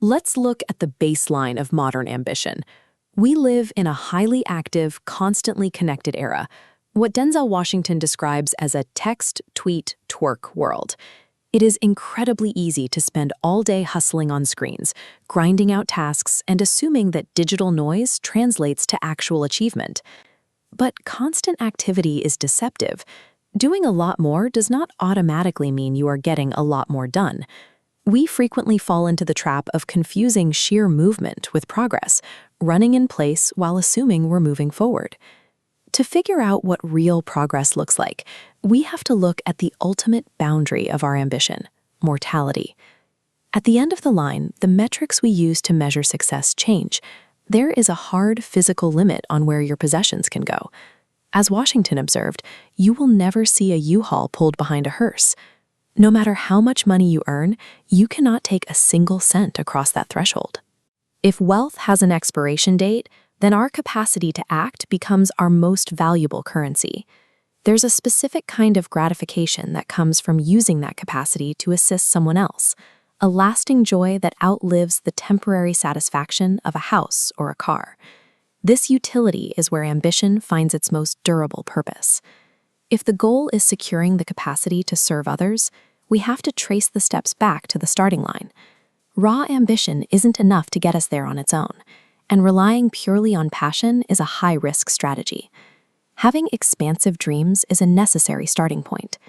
Let's look at the baseline of modern ambition. We live in a highly active, constantly connected era, what Denzel Washington describes as a text, tweet, twerk world. It is incredibly easy to spend all day hustling on screens, grinding out tasks, and assuming that digital noise translates to actual achievement. But constant activity is deceptive. Doing a lot more does not automatically mean you are getting a lot more done. We frequently fall into the trap of confusing sheer movement with progress, running in place while assuming we're moving forward. To figure out what real progress looks like, we have to look at the ultimate boundary of our ambition: mortality. At the end of the line, the metrics we use to measure success change. There is a hard physical limit on where your possessions can go. As Washington observed, you will never see a U-Haul pulled behind a hearse. No matter how much money you earn, you cannot take a single cent across that threshold. If wealth has an expiration date, then our capacity to act becomes our most valuable currency. There's a specific kind of gratification that comes from using that capacity to assist someone else, a lasting joy that outlives the temporary satisfaction of a house or a car. This utility is where ambition finds its most durable purpose. If the goal is securing the capacity to serve others, we have to trace the steps back to the starting line. Raw ambition isn't enough to get us there on its own, and relying purely on passion is a high-risk strategy. Having expansive dreams is a necessary starting point,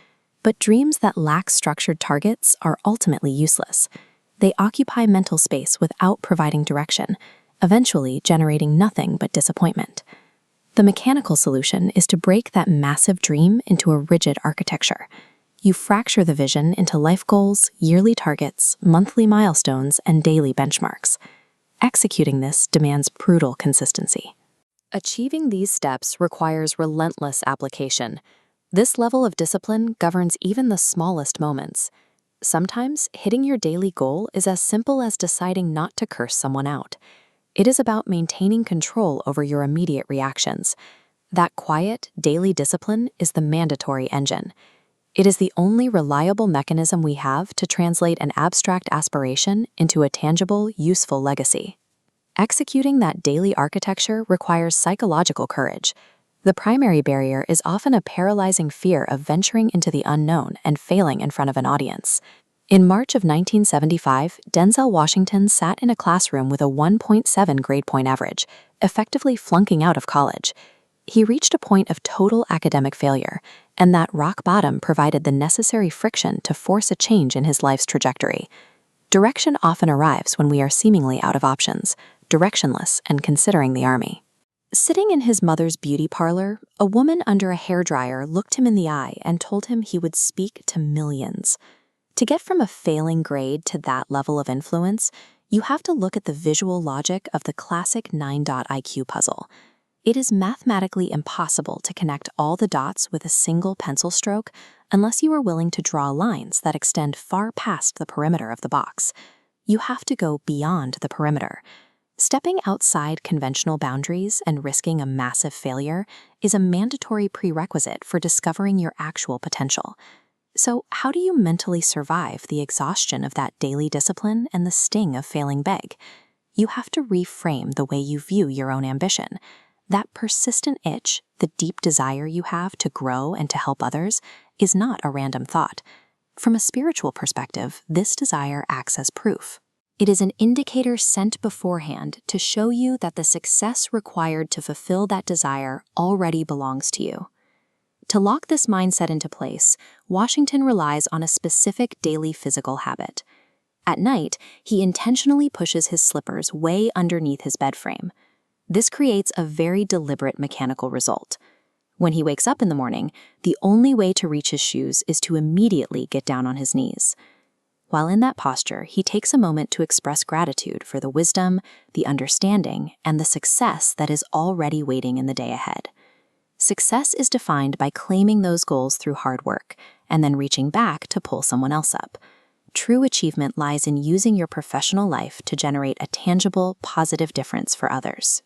but dreams that lack structured targets are ultimately useless. They occupy mental space without providing direction, eventually generating nothing but disappointment. The mechanical solution is to break that massive dream into a rigid architecture. You fracture the vision into life goals, yearly targets, monthly milestones, and daily benchmarks. Executing this demands brutal consistency. Achieving these steps requires relentless application. This level of discipline governs even the smallest moments. Sometimes, hitting your daily goal is as simple as deciding not to curse someone out. It is about maintaining control over your immediate reactions. That quiet, daily discipline is the mandatory engine. It is the only reliable mechanism we have to translate an abstract aspiration into a tangible, useful legacy. Executing that daily architecture requires psychological courage. The primary barrier is often a paralyzing fear of venturing into the unknown and failing in front of an audience. In March of 1975, Denzel Washington sat in a classroom with a 1.7 grade point average, effectively flunking out of college. He reached a point of total academic failure, and that rock bottom provided the necessary friction to force a change in his life's trajectory. Direction often arrives when we are seemingly out of options, directionless and considering the army. Sitting in his mother's beauty parlor, a woman under a hairdryer looked him in the eye and told him he would speak to millions. To get from a failing grade to that level of influence, you have to look at the visual logic of the classic 9-dot IQ puzzle. It is mathematically impossible to connect all the dots with a single pencil stroke unless you are willing to draw lines that extend far past the perimeter of the box. You have to go beyond the perimeter. Stepping outside conventional boundaries and risking a massive failure is a mandatory prerequisite for discovering your actual potential. So, how do you mentally survive the exhaustion of that daily discipline and the sting of failing big? You have to reframe the way you view your own ambition. That persistent itch, the deep desire you have to grow and to help others, is not a random thought. From a spiritual perspective, this desire acts as proof. It is an indicator sent beforehand to show you that the success required to fulfill that desire already belongs to you. To lock this mindset into place, Washington relies on a specific daily physical habit. At night, he intentionally pushes his slippers way underneath his bed frame. This creates a very deliberate mechanical result. When he wakes up in the morning, the only way to reach his shoes is to immediately get down on his knees. While in that posture, he takes a moment to express gratitude for the wisdom, the understanding, and the success that is already waiting in the day ahead. Success is defined by claiming those goals through hard work, and then reaching back to pull someone else up. True achievement lies in using your professional life to generate a tangible, positive difference for others.